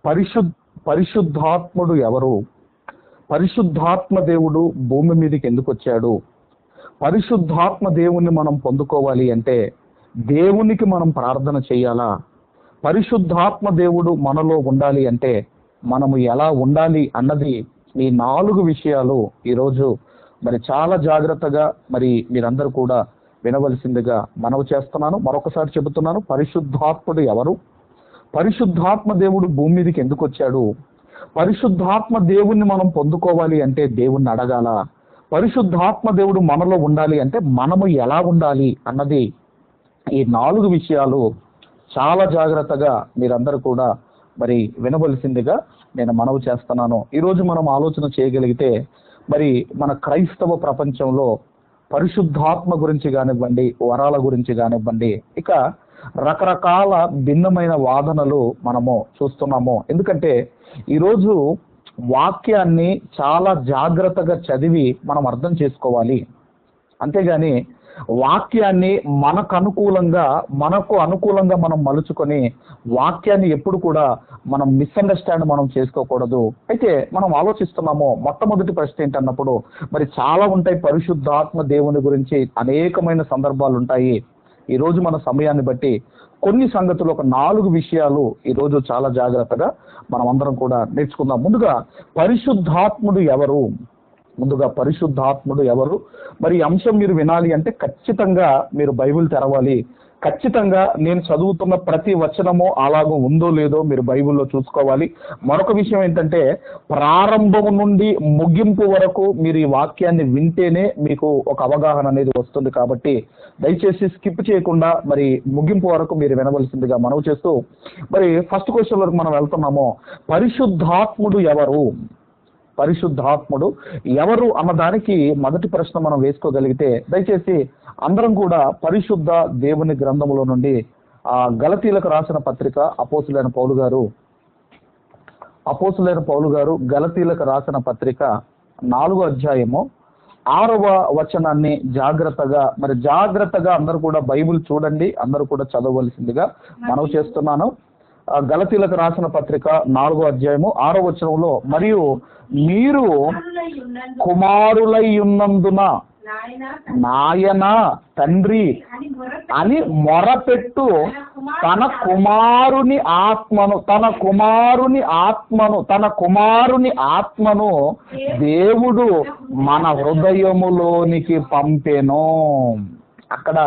పరిశుద్ధ పరిశుద్ధాత్ముడు ఎవరు? పరిశుద్ధాత్మ దేవుడు భూమి మీదకి ఎందుకు వచ్చాడు? పరిశుద్ధాత్మ దేవుణ్ణి మనం పొందుకోవాలి అంటే దేవునికి మనం ప్రార్థన చేయాలా? పరిశుద్ధాత్మ దేవుడు మనలో ఉండాలి అంటే మనము ఎలా ఉండాలి అన్నది ఈ 4 విషయాలు ఈరోజు మరి చాలా జాగ్రత్తగా మరి మీరందరూ కూడా వినవలసిందిగా మనవి చేస్తున్నాను. మరొకసారి చెబుతున్నాను, పరిశుద్ధాత్ముడు ఎవరు? పరిశుద్ధాత్మ దేవుడు భూమి మీదకి ఎందుకు వచ్చాడు? పరిశుద్ధాత్మ దేవుణ్ణి మనం పొందుకోవాలి అంటే దేవుణ్ణి అడగాల? పరిశుద్ధాత్మ దేవుడు మనలో ఉండాలి అంటే మనము ఎలా ఉండాలి అన్నది ఈ 4 విషయాలు చాలా జాగ్రత్తగా మీరందరూ కూడా మరి వినవలసిందిగా నేను మనవి చేస్తున్నాను. ఈరోజు మనం ఆలోచన చేయగలిగితే మరి మన క్రైస్తవ ప్రపంచంలో పరిశుద్ధాత్మ గురించి కానివ్వండి, వరాల గురించి కానివ్వండి, ఇక రకరకాల భిన్నమైన వాదనలు మనము చూస్తున్నాము. ఎందుకంటే ఈరోజు వాక్యాన్ని చాలా జాగ్రత్తగా చదివి మనం అర్థం చేసుకోవాలి. అంతేగాని వాక్యాన్ని మనకు అనుకూలంగా మనం మలుచుకొని వాక్యాన్ని ఎప్పుడు కూడా మనం మిస్అండర్స్టాండ్ మనం చేసుకోకూడదు. అయితే మనం ఆలోచిస్తున్నాము, మొట్టమొదటి ప్రశ్న ఏంటన్నప్పుడు మరి చాలా ఉంటాయి పరిశుద్ధాత్మ దేవుని గురించి అనేకమైన సందర్భాలు ఉంటాయి. ఈరోజు మన సమయాన్ని బట్టి కొన్ని సంగతులు, ఒక 4 విషయాలు ఈరోజు చాలా జాగ్రత్తగా మనం అందరం కూడా నేర్చుకుందాం. ముందుగా పరిశుద్ధాత్ముడు ఎవరు? మరి ఈ అంశం మీరు వినాలి అంటే ఖచ్చితంగా మీరు బైబిల్ తెరవాలి. ఖచ్చితంగా నేను చదువుతున్న ప్రతి వచనము అలాగూ ఉందో లేదో మీరు బైబిల్లో చూసుకోవాలి. మరొక విషయం ఏంటంటే ప్రారంభం నుండి ముగింపు వరకు మీరు ఈ వాక్యాన్ని వింటేనే మీకు ఒక అవగాహన అనేది వస్తుంది. కాబట్టి దయచేసి స్కిప్ చేయకుండా మరి ముగింపు వరకు మీరు వినవలసిందిగా మనవి చేస్తూ మరి ఫస్ట్ క్వశ్చన్ వరకు మనం వెళ్తున్నాము. పరిశుద్ధాత్ముడు ఎవరు అన్నదానికి మొదటి ప్రశ్న మనం వేసుకోగలిగితే దయచేసి అందరం కూడా పరిశుద్ధ దేవుని గ్రంథములో నుండి గలతీలకు రాసిన పత్రిక అపోస్తులైన పౌలు గారు గలతీలకు రాసిన పత్రిక 4వ అధ్యాయము 6వ వచనాన్ని జాగ్రత్తగా అందరూ కూడా బైబిల్ చూడండి, అందరూ కూడా చదవవలసిందిగా మనవి చేస్తున్నాను. గలతీలకు రాసిన పత్రిక 4వ అధ్యాయము 6వ వచనంలో, మరియు మీరు కుమారులై ఉన్నందున నాయన తండ్రి అని మొరపెట్టు తన కుమారుని ఆత్మను దేవుడు మన హృదయములోనికి పంపెను. అక్కడ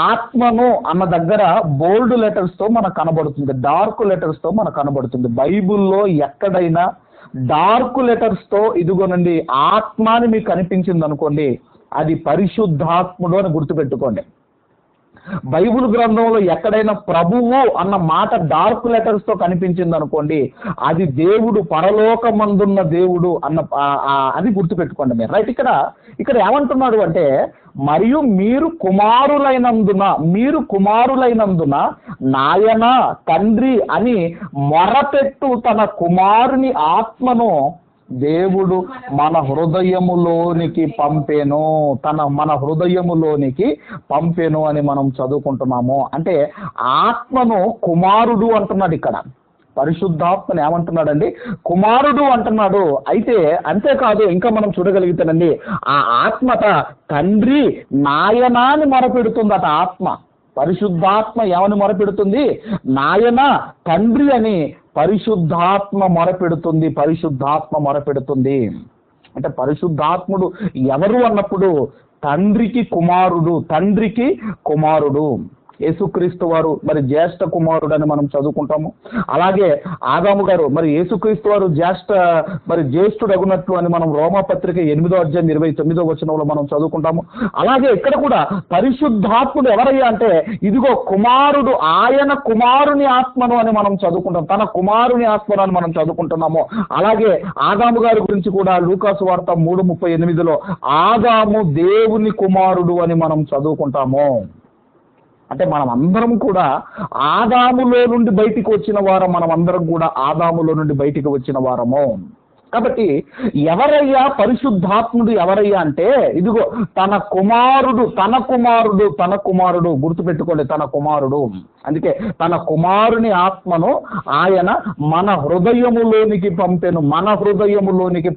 ఆత్మను అన్న దగ్గర బోల్డ్ లెటర్స్ తో మనకు కనబడుతుంది, డార్క్ లెటర్స్ తో మనకు కనబడుతుంది. బైబిల్లో ఎక్కడైనా డార్క్ లెటర్స్ తో ఇదిగోనండి ఆత్మ అని మీకు కనిపించింది అనుకోండి, అది పరిశుద్ధాత్ముడు అని గుర్తుపెట్టుకోండి. బైబిల్ గ్రంథంలో ఎక్కడైనా ప్రభువు అన్న మాట డార్క్ లెటర్స్ తో కనిపించింది అనుకోండి, అది దేవుడు, పరలోకమందున్న దేవుడు అన్న అది గుర్తుపెట్టుకోండి మీరు. రైట్, ఇక్కడ ఏమంటున్నాడు అంటే, మరియు మీరు కుమారులైనందున నాయన తండ్రి అని మొరపెట్టు తన కుమారుని ఆత్మను దేవుడు మన హృదయములోనికి పంపెను అని మనం చదువుకుంటున్నాము. అంటే ఆత్మను కుమారుడు అంటున్నాడు. ఇక్కడ పరిశుద్ధాత్మని ఏమంటున్నాడండి? కుమారుడు అంటున్నాడు. అయితే అంతేకాదు, ఇంకా మనం చూడగలిగితేనండి ఆ ఆత్మట తండ్రి నాయన అని మొరపెడుతుందట. ఆత్మ, పరిశుద్ధాత్మ ఏమని మొరపెడుతుంది? నాయన తండ్రి అని పరిశుద్ధాత్మ మొరపెడుతుంది. అంటే పరిశుద్ధాత్ముడు ఎవరు అన్నప్పుడు తండ్రికి కుమారుడు. యేసుక్రీస్తు వారు మరి జ్యేష్ఠ కుమారుడు అని మనం చదువుకుంటాము. అలాగే ఆదాము గారు మరి యేసుక్రీస్తు వారు జ్యేష్ఠుడగునట్లు అని మనం రోమాపత్రిక 8వ అధ్యాయం 29వ వచనంలో మనం చదువుకుంటాము. అలాగే ఇక్కడ కూడా పరిశుద్ధాత్ముడు ఎవరయ్యా అంటే ఇదిగో కుమారుడు, ఆయన కుమారుని ఆత్మను అని మనం చదువుకుంటాం, తన కుమారుని ఆత్మను అని మనం చదువుకుంటున్నాము. అలాగే ఆదాము గారి గురించి కూడా లూకాసు వార్త 3:38లో ఆదాము దేవుని కుమారుడు అని మనం చదువుకుంటాము. అంటే మనం అందరం కూడా ఆదాములో నుండి బయటికి వచ్చిన వారం, కాబట్టి ఎవరయ్యా పరిశుద్ధాత్ముడు? ఎవరయ్యా అంటే ఇదిగో తన కుమారుడు గుర్తుపెట్టుకోండి, తన కుమారుడు. అందుకే తన కుమారుని ఆత్మను ఆయన మన హృదయములోనికి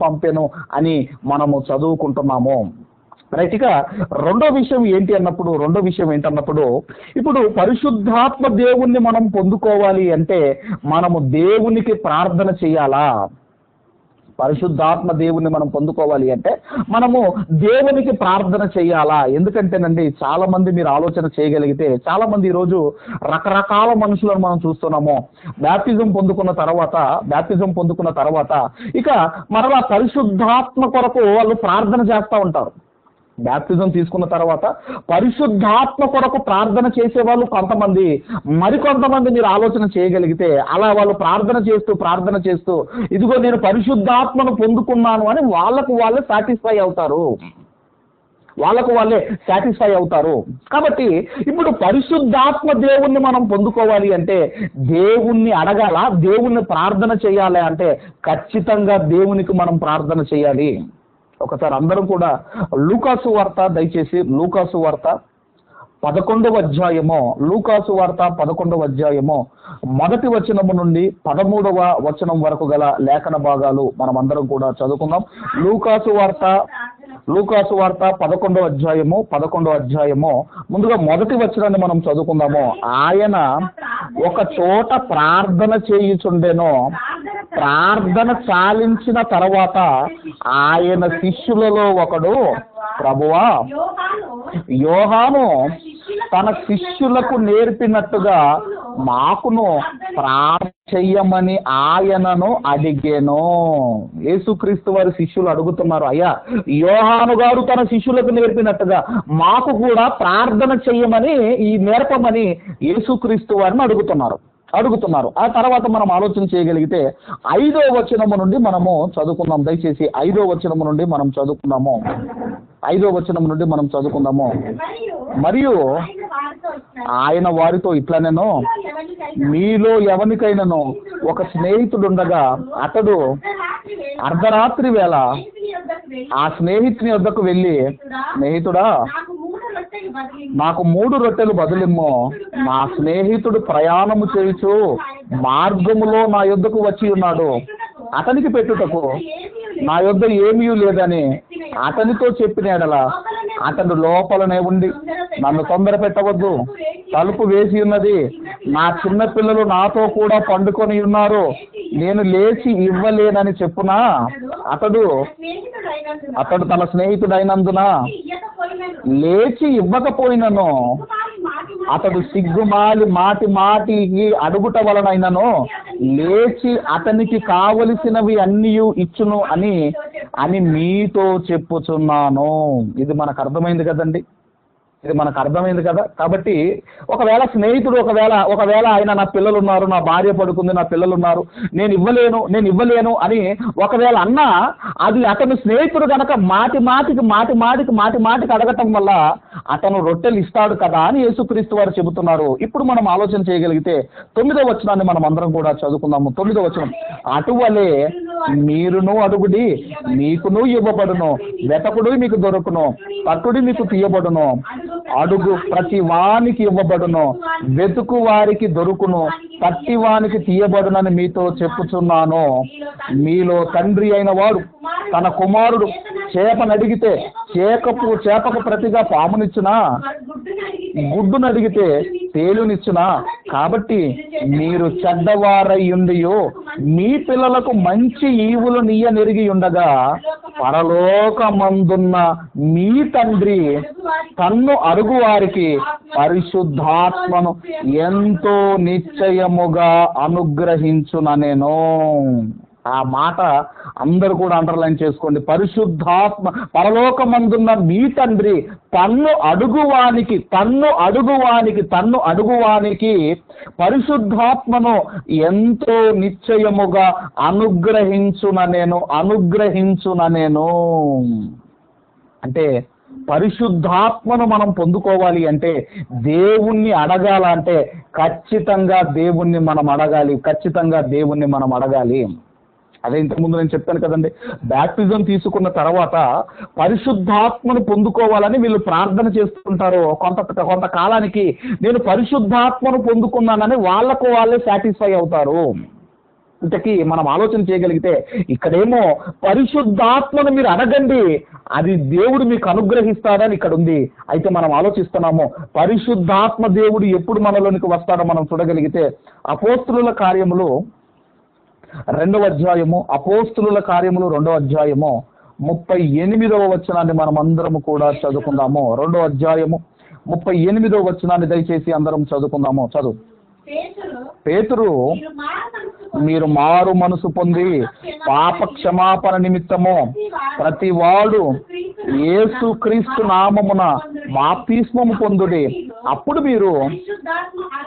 పంపెను అని మనము చదువుకుంటున్నాము. రైట్. ఇక రెండో విషయం ఏంటన్నప్పుడు ఇప్పుడు పరిశుద్ధాత్మ దేవుణ్ణి మనం పొందుకోవాలి అంటే మనము దేవునికి ప్రార్థన చేయాలా? పరిశుద్ధాత్మ దేవుణ్ణి మనం పొందుకోవాలి అంటే మనము దేవునికి ప్రార్థన చేయాలా? ఎందుకంటేనండి చాలా మంది మీరు ఆలోచన చేయగలిగితే చాలా మంది ఈరోజు రకరకాల మనుషులను మనం చూస్తున్నాము. బ్యాప్టిజం పొందుకున్న తర్వాత ఇక మరలా పరిశుద్ధాత్మ కొరకు వాళ్ళు ప్రార్థన చేస్తూ ఉంటారు. బ్యాప్టిజం తీసుకున్న తర్వాత పరిశుద్ధాత్మ కొరకు ప్రార్థన చేసేవాళ్ళు కొంతమంది, మరికొంతమంది మీరు ఆలోచన చేయగలిగితే అలా వాళ్ళు ప్రార్థన చేస్తూ ఇదిగో నేను పరిశుద్ధాత్మను పొందుకున్నాను అని వాళ్ళకు వాళ్ళే సాటిస్ఫై అవుతారు. కాబట్టి ఇప్పుడు పరిశుద్ధాత్మ దేవుణ్ణి మనం పొందుకోవాలి అంటే దేవుణ్ణి అడగాల, దేవుణ్ణి ప్రార్థన చేయాలి అంటే ఖచ్చితంగా దేవునికి మనం ప్రార్థన చేయాలి. ఒకసారి అందరం కూడా లూకాసు వార్త, దయచేసి లూకాసు వార్త 11వ అధ్యాయము మొదటి వచనము నుండి 13వ వచనం వరకు గల లేఖన భాగాలు మనం అందరం కూడా చదువుకుందాం. లూకాసు వార్త 11వ అధ్యాయము ముందుగా మొదటి వచనాన్ని మనం చదువుకుందాము. ఆయన ఒక చోట ప్రార్థన చేయుచుండెను. ప్రార్థన చాలించిన తర్వాత ఆయన శిష్యులలో ఒకడు, ప్రభువా, యోహాను తన శిష్యులకు నేర్పినట్టుగా మాకును ప్రార్థన చెయ్యమని ఆయనను అడిగెను. యేసుక్రీస్తు వారి శిష్యులు అడుగుతున్నారు, అయ్యా యోహాను గారు తన శిష్యులకు నేర్పినట్టుగా మాకు కూడా ప్రార్థన చెయ్యమని, ఈ నేర్పమని యేసుక్రీస్తు వారిని అడుగుతున్నారు. ఆ తర్వాత మనం ఆలోచన చేయగలిగితే 5వ వచనము నుండి మనము చదువుకుందాం. దయచేసి 5వ వచనము నుండి మనం చదువుకుందాము. మరియు ఆయన వారితో ఇట్లనెను, మీలో ఎవరికైనాను ఒక స్నేహితుడుండగా అతడు అర్ధరాత్రి వేళ ఆ స్నేహితుని వద్దకు వెళ్ళి, స్నేహితుడా, నాకు 3 రొట్టెలు బదులిమ్ము, నా స్నేహితుడు ప్రయాణము చేయుచు మార్గములో నా యొద్దకు వచ్చి ఉన్నాడు, అతనికి పెట్టుటకు నా యొద్ద ఏమీ లేదని అతనితో చెప్పిన ఎడల అతడు లోపలనే ఉండి, నన్ను తొందర పెట్టవద్దు, తలుపు వేసి ఉన్నది, నా చిన్న పిల్లలు నాతో కూడా పండుకొని ఉన్నారు, నేను లేచి ఇవ్వలేనని చెప్పునా, అతడు తన స్నేహితుడైనందున లేచి ఇవ్వకపోయినను అతడు సిగ్గుమాలి మాటికి అడుగుట వలనైనను లేచి అతనికి కావలసినవి అన్నీ ఇచ్చును అని మీతో చెప్పుచున్నాను. ఇది మనకు అర్థమైంది కదా. కాబట్టి ఒకవేళ స్నేహితుడు ఒకవేళ ఆయన నా పిల్లలు ఉన్నారు, నా భార్య పడుకుంది, నా పిల్లలు ఉన్నారు, నేను ఇవ్వలేను అని ఒకవేళ అన్నా, అది అతను స్నేహితుడు కనుక మాటికి అడగటం వల్ల అతను రొట్టెలు ఇస్తాడు కదా అని యేసుక్రీస్తు వారు చెబుతున్నారు. ఇప్పుడు మనం ఆలోచన చేయగలిగితే 9వ వచనాన్ని మనం అందరం కూడా చదువుకుందాము. 9వ వచనం, అటువలే మీరును అడుగుడి, మీకును ఇవ్వబడును, వెతకుడు మీకు దొరుకును, తట్టుడి మీకు తీయబడును, అడుగు ప్రతి వానికి ఇవ్వబడును, వెతుకు వారికి దొరుకును, తట్టి వానికి తీయబడునని మీతో చెప్పుచున్నాను. మీలో తండ్రి అయిన వాడు తన కుమారుడు చేపనడిగితే చేపకు ప్రతిగా పామునిచ్చునా, గుడ్డునడిగితే తేలునిచ్చునా? కాబట్టి మీరు చెడ్డవారయ్యుండియో మీ పిల్లలకు మంచి ఈవులు నెరిగి ఉండగా పరలోకమందున్న మీ తండ్రి తన్ను అడుగు వారికి పరిశుద్ధాత్మను ఎంతో నిశ్చయముగా అనుగ్రహించుననెను. ఆ మాట అందరూ కూడా అండర్లైన్ చేసుకోండి. పరిశుద్ధాత్మ, పరలోకమందున్న మీ తండ్రి తన్ను అడుగువానికి పరిశుద్ధాత్మను ఎంతో నిశ్చయముగా అనుగ్రహించుననేను. అంటే పరిశుద్ధాత్మను మనం పొందుకోవాలి అంటే, దేవుణ్ణి అడగాలంటే ఖచ్చితంగా దేవుణ్ణి మనం అడగాలి. అదే ఇంతకుముందు నేను చెప్పాను కదండి, బ్యాప్టిజం తీసుకున్న తర్వాత పరిశుద్ధాత్మను పొందుకోవాలని వీళ్ళు ప్రార్థన చేస్తుంటారు. కొంతకాలానికి నేను పరిశుద్ధాత్మను పొందుకున్నానని వాళ్ళకు వాళ్ళే సాటిస్ఫై అవుతారు. ఇంతకీ మనం ఆలోచన చేయగలిగితే ఇక్కడేమో పరిశుద్ధాత్మను మీరు అడగండి, అది దేవుడు మీకు అనుగ్రహిస్తాడని ఇక్కడ ఉంది. అయితే మనం ఆలోచిస్తున్నాము పరిశుద్ధాత్మ దేవుడు ఎప్పుడు మనలోనికి వస్తాడో మనం చూడగలిగితే అపోస్తులుల కార్యములు 2వ అధ్యాయము, అపోస్తులుల కార్యములు 2వ అధ్యాయము 38వ వచనాన్ని మనం అందరము కూడా చదువుకుందాము. 2వ అధ్యాయము 38వ వచనాన్ని దయచేసి అందరం చదువుకుందాము. చదువు. పేతురు, మీరు మారు మనసు పొంది పాప క్షమాపణ నిమిత్తము ప్రతి వాడు యేసు క్రీస్తు నామమున బాప్తిస్మము పొందుడి, అప్పుడు మీరు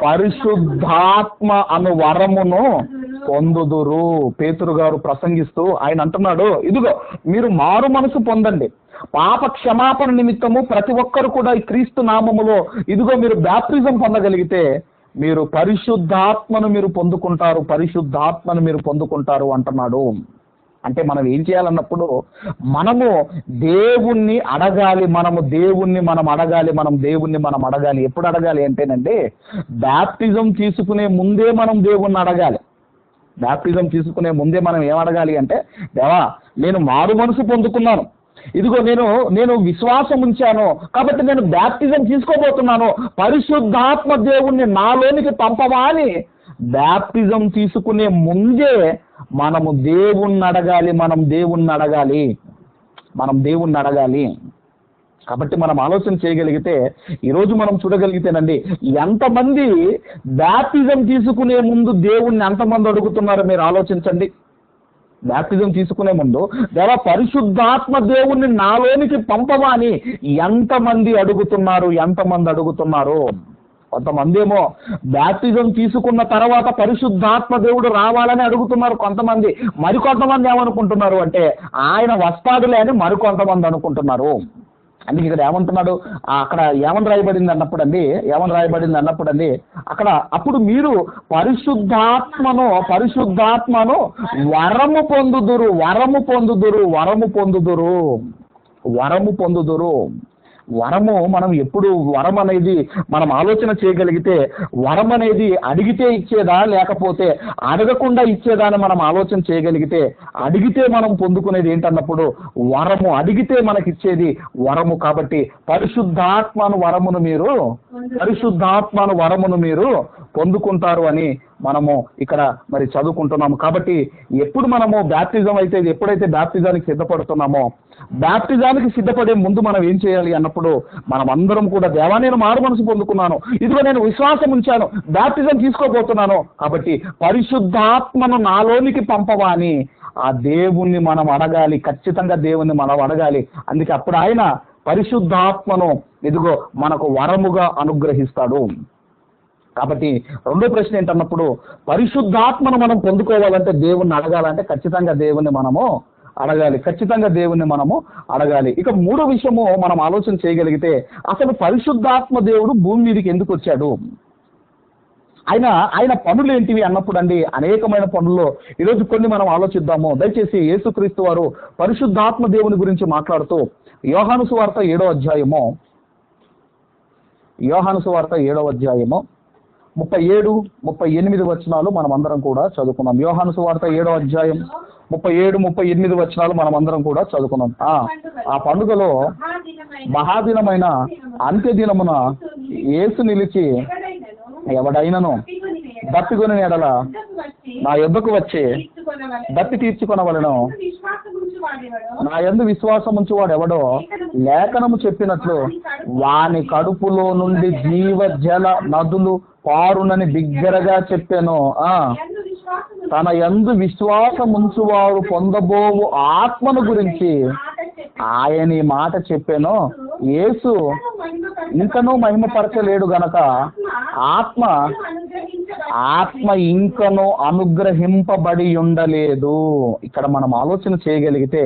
పరిశుద్ధాత్మ అను వరమును పొందుదురు. పేతురు గారు ప్రసంగిస్తూ ఆయన అంటున్నాడు, ఇదిగో మీరు మారు మనసు పొందండి, పాప క్షమాపణ నిమిత్తము ప్రతి ఒక్కరు కూడా ఈ క్రీస్తు నామములో ఇదిగో మీరు బ్యాప్టిజం పొందగలిగితే మీరు పరిశుద్ధాత్మను మీరు పొందుకుంటారు, పరిశుద్ధాత్మను మీరు పొందుకుంటారు అంటున్నాడు. అంటే మనం ఏం చేయాలన్నప్పుడు మనము దేవుణ్ణి అడగాలి, మనం అడగాలి. ఎప్పుడు అడగాలి అంటేనండి, బ్యాప్టిజం తీసుకునే ముందే మనం దేవుణ్ణి అడగాలి. బ్యాప్టిజం తీసుకునే ముందే మనం ఏం అడగాలి అంటే, దేవా నేను మారు మనసు పొందుకున్నాను, ఇదిగో నేను విశ్వాసం ఉంచాను కాబట్టి నేను బ్యాప్టిజం తీసుకోబోతున్నాను, పరిశుద్ధాత్మ దేవుణ్ణి నాలోనికి పంపవా అని బ్యాప్టిజం తీసుకునే ముందే మనము దేవుణ్ణి అడగాలి. కాబట్టి మనం ఆలోచన చేయగలిగితే ఈరోజు మనం చూడగలిగితేనండి, ఎంతమంది బ్యాప్టిజం తీసుకునే ముందు దేవుణ్ణి ఎంతమంది అడుగుతున్నారో మీరు ఆలోచించండి. బ్యాప్టిజం తీసుకునే ముందు దేవా పరిశుద్ధాత్మ దేవుణ్ణి నాలోనికి పంపవా అని ఎంతమంది అడుగుతున్నారు. కొంతమంది ఏమో బ్యాప్టిజం తీసుకున్న తర్వాత పరిశుద్ధాత్మ దేవుడు రావాలని అడుగుతున్నారు కొంతమంది. మరికొంతమంది ఏమనుకుంటున్నారు అంటే ఆయన వస్తాడులే అని మరికొంతమంది అనుకుంటున్నారు. అందుకే ఇక్కడ ఏమంటున్నాడు, అక్కడ ఏమని రాయబడింది అన్నప్పుడు అక్కడ అప్పుడు మీరు పరిశుద్ధాత్మను వరము పొందుదురు. వరము మనం ఎప్పుడు వరం అనేది మనం ఆలోచన చేయగలిగితే వరం అనేది అడిగితే ఇచ్చేదా లేకపోతే అడగకుండా ఇచ్చేదా అని మనం ఆలోచన చేయగలిగితే అడిగితే మనం పొందుకునేది ఏంటన్నప్పుడు వరము, అడిగితే మనకిచ్చేది వరము. కాబట్టి పరిశుద్ధాత్మను వరమును మీరు పొందుకుంటారు అని మనము ఇక్కడ మరి చదువుకుంటున్నాము. కాబట్టి ఎప్పుడు మనము ఎప్పుడైతే బ్యాప్టిజానికి సిద్ధపడుతున్నామో, బ్యాప్టిజానికి సిద్ధపడే ముందు మనం ఏం చేయాలి అన్నప్పుడు మనం అందరం కూడా దేవా నేను మారు మనసు పొందుకున్నాను, ఇదిగో నేను విశ్వాసం ఉంచాను, బ్యాప్టిజం తీసుకోబోతున్నాను, కాబట్టి పరిశుద్ధాత్మను నాలోనికి పంపవా అని ఆ దేవుణ్ణి మనం అడగాలి. ఖచ్చితంగా దేవుణ్ణి మనం అడగాలి. అందుకే అప్పుడు ఆయన పరిశుద్ధాత్మను ఇదిగో మనకు వరముగా అనుగ్రహిస్తాడు. కాబట్టి రెండో ప్రశ్న ఏంటన్నప్పుడు పరిశుద్ధాత్మను మనం పొందుకోవాలంటే దేవుణ్ణి అడగాలంటే ఖచ్చితంగా దేవుణ్ణి మనము అడగాలి. ఇక మూడో విషయము మనం ఆలోచన చేయగలిగితే అసలు పరిశుద్ధాత్మ దేవుడు భూమి మీదకి ఎందుకు వచ్చాడు, ఆయన పనులు ఏంటివి అన్నప్పుడు అండి అనేకమైన పనుల్లో ఈరోజు కొన్ని మనం ఆలోచిద్దాము. దయచేసి యేసుక్రీస్తు వారు పరిశుద్ధాత్మ దేవుని గురించి మాట్లాడుతూ యోహాను సువార్త 7వ అధ్యాయము 37, 38 వచనాలు మనం అందరం కూడా చదువుకున్నాం. యోహాను సువార్త 7వ అధ్యాయం 37, 38 వచనాలు మనం అందరం కూడా చదువుకున్నాం. ఆ పండుగలో మహాదినమైన అంత్య దినమున యేసు నిలిచి ఎవడైనను దప్పికొని ఎడల నా యొద్దకు వచ్చి దప్పి తీర్చుకొనవలెను, నా యందు విశ్వాసం ఉంచువాడు ఎవడో లేఖనము చెప్పినట్లు వాని కడుపులో నుండి జీవజల నదులు పారునని బిగ్గరగా చెప్పాను. తన యందు విశ్వాసం ఉంచువారు పొందబోవు ఆత్మను గురించి ఆయన ఈ మాట చెప్పాను. యేసు ఇంకనూ మహిమపరచలేడు గనక ఆత్మ ఇంకనూ అనుగ్రహింపబడి ఉండలేదు. ఇక్కడ మనం ఆలోచన చేయగలిగితే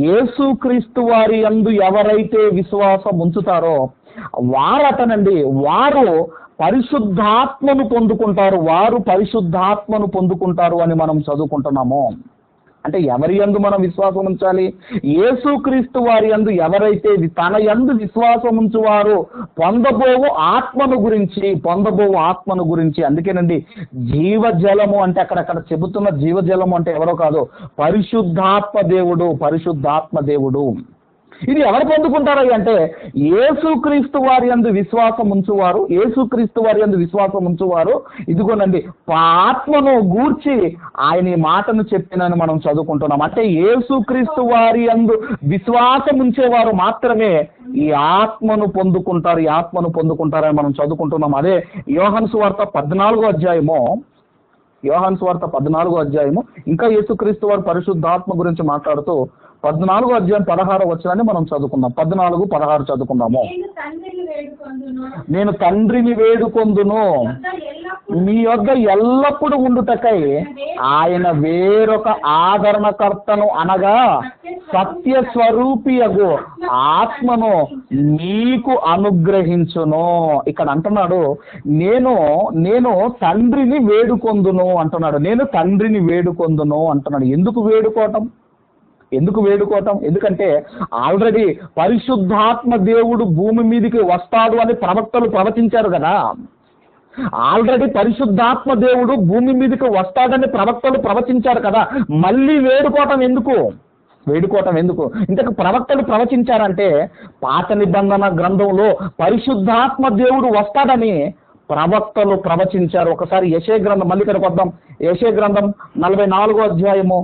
యేసుక్రీస్తు వారి యందు ఎవరైతే విశ్వాసం ఉంచుతారో వారు పరిశుద్ధాత్మను పొందుకుంటారు అని మనం చదువుకుంటున్నాము. అంటే ఎవరి యందు మనం విశ్వాసం ఉంచాలి? యేసుక్రీస్తు వారి యందు ఎవరైతే తన యందు విశ్వాసం ఉంచువారు పొందబోవు ఆత్మను గురించి. అందుకేనండి జీవజలము అంటే అక్కడ చెబుతున్న జీవజలము అంటే ఎవరో కాదు, పరిశుద్ధాత్మ దేవుడు. ఇది ఎవరు పొందుకుంటారు అంటే యేసుక్రీస్తు వారి యందు విశ్వాసం ఉంచువారు ఇదిగోనండి ఆత్మను గూర్చి ఆయన ఈ మాటను చెప్పినని మనం చదువుకుంటున్నాం. అంటే యేసుక్రీస్తు వారి యందు విశ్వాసం ఉంచేవారు మాత్రమే ఈ ఆత్మను పొందుకుంటారని మనం చదువుకుంటున్నాం. అదే యోహాను సువార్త 14వ అధ్యాయము ఇంకా యేసుక్రీస్తు వారు పరిశుద్ధాత్మ గురించి మాట్లాడుతూ 14వ అధ్యాయం 16వ వచనాన్ని మనం చదువుకుందాం. 14-16 చదువుకుందాము. నేను తండ్రిని వేడుకొందును మీ యొద్ద ఎల్లప్పుడూ ఉండుటకై ఆయన వేరొక ఆదరణకర్తను అనగా సత్య స్వరూపియగు ఆత్మను మీకు అనుగ్రహించును. ఇక్కడ అంటున్నాడు నేను తండ్రిని వేడుకొందును అంటున్నాడు. ఎందుకు వేడుకోవటం? ఎందుకంటే ఆల్రెడీ పరిశుద్ధాత్మ దేవుడు భూమి మీదకి వస్తాడు అని ప్రవక్తలు ప్రవచించారు కదా. మళ్ళీ వేడుకోవటం ఎందుకు? ఇంతకు ప్రవక్తలు ప్రవచించారంటే పాత నిబంధన గ్రంథంలో పరిశుద్ధాత్మ దేవుడు వస్తాడని ప్రవక్తలు ప్రవచించారు. ఒకసారి యెషయా గ్రంథం మళ్ళీ ఇక్కడికి వద్దాం. యెషయా గ్రంథం 44వ అధ్యాయము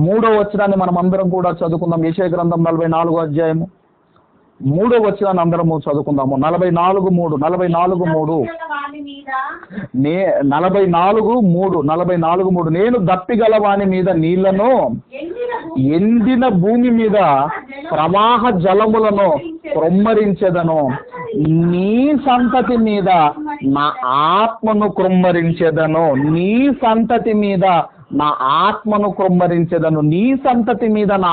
3వ వచనాన్ని మనం అందరం కూడా చదువుకుందాం. యెషయా గ్రంథం 44వ అధ్యాయము 3వ వచనాన్ని అందరము చదువుకుందాము. 44:3 నేను దప్పిగల వాని మీద నీళ్లను ఎండిన భూమి మీద ప్రవాహ జలములను క్రొమ్మరించెదను. నీ సంతతి మీద నా ఆత్మను క్రొమ్మరించెదను. నీ సంతతి మీద నా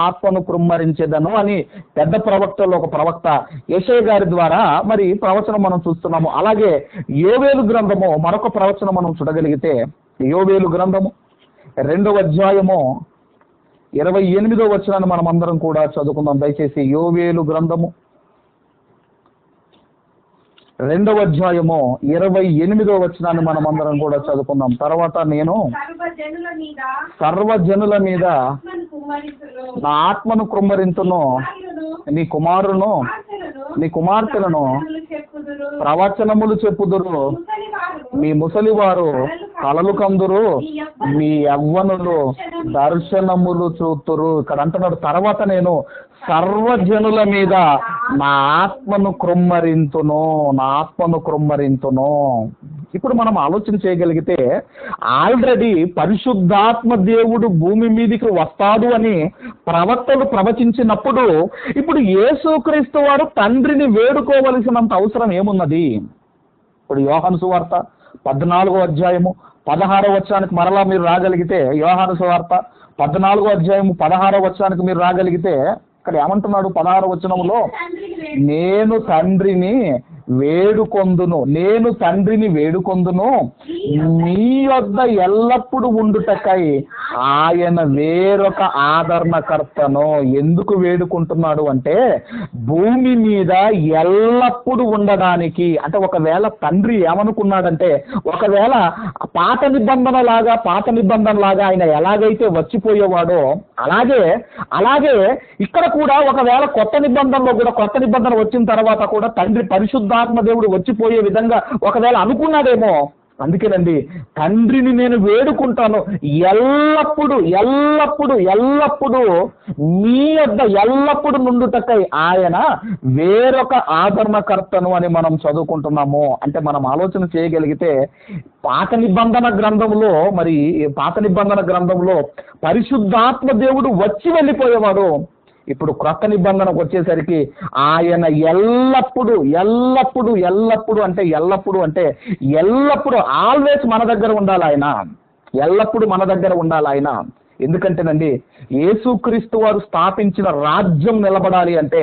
ఆత్మను కృమ్మరించెదను అని పెద్ద ప్రవక్తలో ఒక ప్రవక్త యెషయా గారి ద్వారా మరి ప్రవచనం మనం చూస్తున్నాము. అలాగే యోవేలు గ్రంథము మరొక ప్రవచనం మనం చూడగలిగితే యోవేలు గ్రంథము 2వ అధ్యాయము 28వ వచనాన్ని మనం అందరం కూడా చదువుకుందాం. దయచేసి యోవేలు గ్రంథము 2వ అధ్యాయము 28వ వచనాన్ని మనం అందరం కూడా చదువుకుందాం. తర్వాత నేను సర్వజనుల మీద నా ఆత్మను కృమ్మరింతును, నీ కుమారును నీ కుమార్తెలను ప్రవచనములు చెప్పుదురు, మీ ముసలివారు కలలు కందురు, మీ యవ్వనులు దర్శనములు చూతురు. ఇక్కడ అంటున్నాడు తర్వాత నేను సర్వజనుల మీద నా ఆత్మను కృమ్మరింతును. ఇప్పుడు మనం ఆలోచన చేయగలిగితే ఆల్రెడీ పరిశుద్ధాత్మ దేవుడు భూమి మీదకి వస్తాడు అని ప్రవక్తలు ప్రవచించినప్పుడు ఇప్పుడు యేసుక్రీస్తు వారు తండ్రిని వేడుకోవలసినంత అవసరం ఏమున్నది? ఇప్పుడు యోహాను సువార్త 14వ అధ్యాయము 16వ వచనానికి మరలా మీరు రాగలిగితే, యోహాను సువార్త 14వ అధ్యాయము 16వ వచనానికి మీరు రాగలిగితే ఇక్కడ ఏమంటున్నాడు? 16వ వచనంలో నేను తండ్రిని వేడుకొందును మీ యొద్ద ఎల్లప్పుడు ఉండుటకై ఆయన వేరొక ఆదరణకర్తను. ఎందుకు వేడుకుంటున్నాడు అంటే భూమి మీద ఎల్లప్పుడు ఉండడానికి. అంటే ఒకవేళ తండ్రి ఏమనుకున్నాడంటే ఒకవేళ పాత నిబంధన లాగా ఆయన ఎలాగైతే వచ్చిపోయేవాడో అలాగే ఇక్కడ కూడా ఒకవేళ కొత్త నిబంధన వచ్చిన తర్వాత కూడా తండ్రి పరిశుద్ధాత్మ దేవుడు వచ్చిపోయే విధంగా ఒకవేళ అనుకున్నాడేమో. అందుకేనండి తండ్రిని నేను వేడుకుంటాను ఎల్లప్పుడు మీ యొద్ద ఎల్లప్పుడు నుండుటకై ఆయన వేరొక ఆదరణకర్తను అని మనం చదువుకుంటున్నాము. అంటే మనం ఆలోచన చేయగలిగితే పాత నిబంధన గ్రంథంలో పరిశుద్ధాత్మ దేవుడు వచ్చి వెళ్ళిపోయేవాడు. ఇప్పుడు క్రొత్త నిబంధనకు వచ్చేసరికి ఆయన ఎల్లప్పుడు ఆల్వేస్ మన దగ్గర ఉండాలి ఆయన. ఎందుకంటేనండి యేసుక్రీస్తు వారు స్థాపించిన రాజ్యం నిలబడాలి అంటే,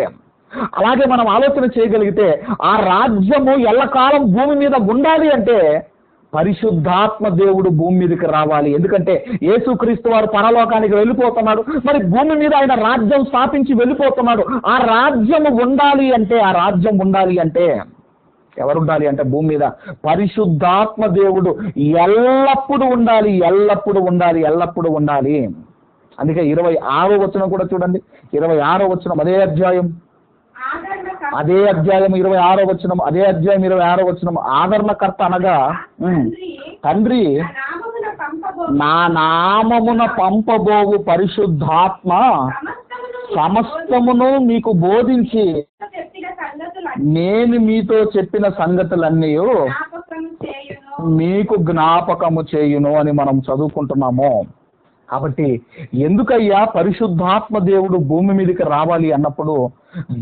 అలాగే మనం ఆలోచన చేయగలిగితే ఆ రాజ్యము ఎల్లకాలం భూమి మీద ఉండాలి అంటే పరిశుద్ధాత్మ దేవుడు భూమి మీదకి రావాలి. ఎందుకంటే యేసుక్రీస్తు వారు పరలోకానికి వెళ్ళిపోతున్నాడు, మరి భూమి మీద ఆయన రాజ్యం స్థాపించి వెళ్ళిపోతున్నాడు. ఆ రాజ్యం ఉండాలి అంటే ఎవరు ఉండాలి అంటే భూమి మీద పరిశుద్ధాత్మ దేవుడు ఎల్లప్పుడూ ఉండాలి. అందుకే 26వ వచనం కూడా చూడండి. 26వ వచనం అదే అధ్యాయం 26వ వచనం ఆదరణకర్త అనగా తండ్రి నా నామమున పంపబోవు పరిశుద్ధాత్మ సమస్తమును మీకు బోధించి నేను మీతో చెప్పిన సంగతులన్నీ మీకు జ్ఞాపకము చేయును అని మనం చదువుకుంటున్నాము. కాబట్టి ఎందుకయ్యా పరిశుద్ధాత్మ దేవుడు భూమి మీదకి రావాలి అన్నప్పుడు,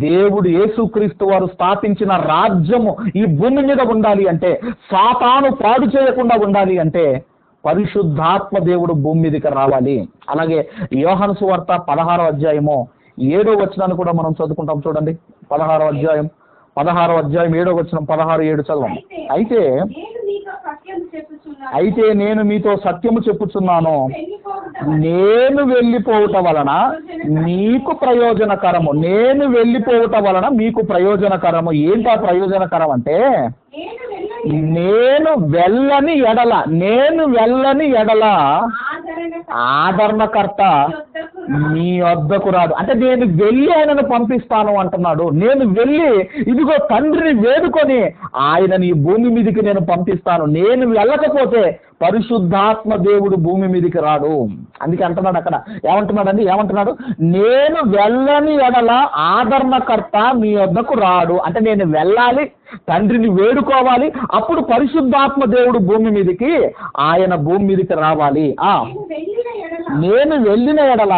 దేవుడు యేసుక్రీస్తు వారు స్థాపించిన రాజ్యము ఈ భూమి మీద ఉండాలి అంటే, సాతాను పాడు చేయకుండా ఉండాలి అంటే పరిశుద్ధాత్మ దేవుడు భూమి మీదకి రావాలి. అలాగే యోహాను సువార్త 16వ అధ్యాయము 7వ వచనాన్ని కూడా మనం చదువుకుంటాం. చూడండి, 16వ అధ్యాయం 7వ వచనం 16:7 చదవం. అయితే నేను మీతో సత్యము చెప్పుచున్నాను, నేను వెళ్ళిపోవుట వలన మీకు ప్రయోజనకరము. ఏంటా ప్రయోజనకరం అంటే, నేను వెళ్ళని ఎడల ఆదరణకర్త మీ వద్దకు రాడు. అంటే నేను వెళ్ళి ఆయనను పంపిస్తాను అంటున్నాడు. నేను వెళ్ళి ఇదిగో తండ్రిని వేడుకొని ఆయనని ఈ భూమి మీదకి నేను పంపిస్తాను. నేను వెళ్ళకపోతే పరిశుద్ధాత్మ దేవుడు భూమి మీదకి రాడు. అందుకే అంటున్నాడు అక్కడ, ఏమంటున్నాడు, నేను వెళ్ళని ఎడల ఆదరణకర్త మీ వద్దకు రాడు. అంటే నేను వెళ్ళాలి, తండ్రిని వేడుకోవాలి, అప్పుడు పరిశుద్ధాత్మ దేవుడు ఆయన భూమి మీదకి రావాలి. నేను వెళ్ళిన ఎడల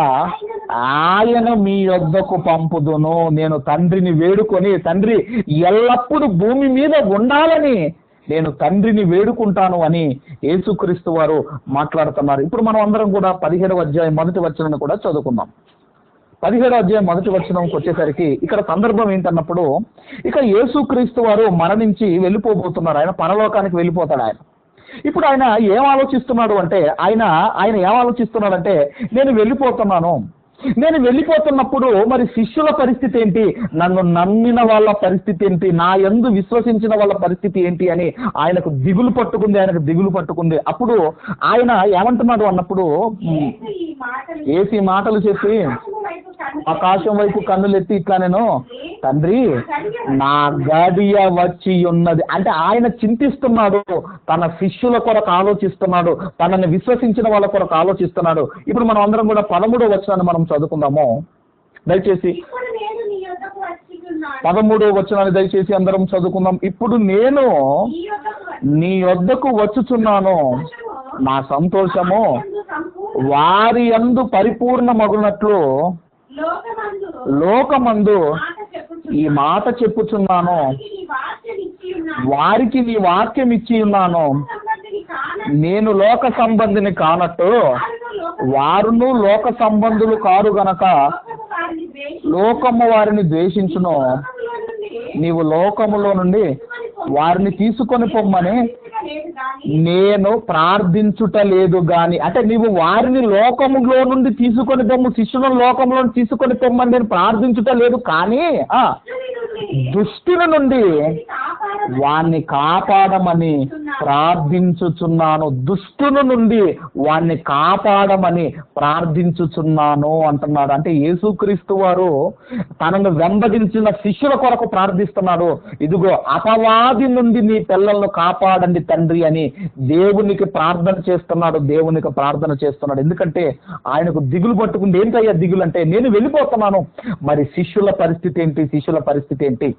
ఆయన మీ వద్దకు పంపుదును. నేను తండ్రిని వేడుకొని, తండ్రి ఎల్లప్పుడూ భూమి మీద ఉండాలని నేను తండ్రిని వేడుకుంటాను అని యేసుక్రీస్తు వారు మాట్లాడుతున్నారు. ఇప్పుడు మనం అందరం కూడా 17వ అధ్యాయం 1వ వచనాన్ని కూడా చదువుకుందాం. 17వ అధ్యాయం 1వ వచనంకి వచ్చేసరికి ఇక్కడ సందర్భం ఏంటన్నప్పుడు, ఇక యేసుక్రీస్తు వారు మరణించి వెళ్ళిపోబోతున్నారు. ఆయన పరలోకానికి వెళ్ళిపోతాడు. ఇప్పుడు ఆయన ఏం ఆలోచిస్తున్నాడంటే నేను వెళ్ళిపోతున్నప్పుడు మరి శిష్యుల పరిస్థితి ఏంటి, నన్ను నమ్మిన వాళ్ళ పరిస్థితి ఏంటి, నా యందు విశ్వసించిన వాళ్ళ పరిస్థితి ఏంటి అని ఆయనకు దిగులు పట్టుకుంది. అప్పుడు ఆయన ఏమంటున్నాడు అన్నప్పుడు, ఏసి మాటలు చెప్పి ఆకాశం వైపు కన్నులెత్తి ఇట్లా నేను, తండ్రి నా గడియ వచ్చి ఉన్నది. అంటే ఆయన చింతిస్తున్నాడు, తన శిష్యుల కొరకు ఆలోచిస్తున్నాడు, తనని విశ్వసించిన వాళ్ళ కొరకు ఆలోచిస్తున్నాడు. ఇప్పుడు మనం అందరం కూడా 13వ వచనాన్ని మనం చదువుకుందాము. దయచేసి 13వ వచనాన్ని దయచేసి అందరం చదువుకుందాం. ఇప్పుడు నేను నీ వద్దకు వచ్చుచున్నాను, నా సంతోషము వారి యందు పరిపూర్ణమగునట్లు లోకమందు ఈ మాట చెప్పుచున్నాను, వారికి నీ వాక్యం ఇచ్చి ఉన్నాను. నేను లోక సంబంధిని కానట్టు వారును లోక సంబంధులు కారు గనక లోకము వారిని ద్వేషించును. నీవు లోకములో నుండి వారిని తీసుకొని పొమ్మని నేను ప్రార్థించుట లేదు గాని, అంటే నీవు వారిని లోకములో నుండి తీసుకొని పొమ్ము, శిష్యులను లోకంలో తీసుకొని పొమ్మని నేను ప్రార్థించుట లేదు, కానీ దుష్టుని నుండి వాణ్ణి కాపాడమని ప్రార్థించుచున్నాను. అంటున్నాడు. అంటే యేసుక్రీస్తు వారు తనను వెంబడించిన శిష్యుల కొరకు ప్రార్థిస్తున్నాడు. ఇదిగో అపవాది నుండి నీ పిల్లలను కాపాడండి తండ్రి అని దేవునికి ప్రార్థన చేస్తున్నాడు. ఎందుకంటే ఆయనకు దిగులు పట్టుకుంది. ఏంటయ్యా దిగులు అంటే, నేను వెళ్ళిపోతున్నాను, మరి శిష్యుల పరిస్థితి ఏంటి?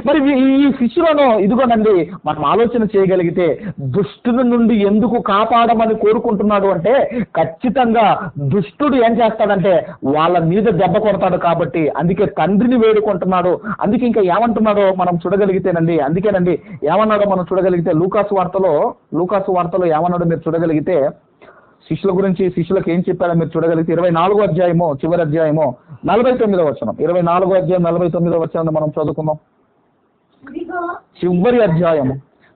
మరి ఈ శిష్యులను ఇదిగోనండి మనం ఆలోచన చేయగలిగితే, దుష్టుని నుండి ఎందుకు కాపాడమని కోరుకుంటున్నాడు అంటే, ఖచ్చితంగా దుష్టుడు ఏం చేస్తాడంటే వాళ్ళ మీద దెబ్బ కొడతాడు. కాబట్టి అందుకే తండ్రిని వేడుకుంటున్నాడు. అందుకే ఇంకా ఏమంటున్నాడో మనం చూడగలిగితేనండి, ఏమన్నాడో మనం చూడగలిగితే, లూకాసు వార్తలో ఏమన్నాడో మీరు చూడగలిగితే, శిష్యుల గురించి, శిష్యులకు ఏం చెప్పారో మీరు చూడగలిగితే 24వ అధ్యాయము చివరి అధ్యాయము 49వ వచనం, 24వ అధ్యాయం 49వ వచనాన్ని మనం చదువుకుందాం. చివరి అధ్యాయము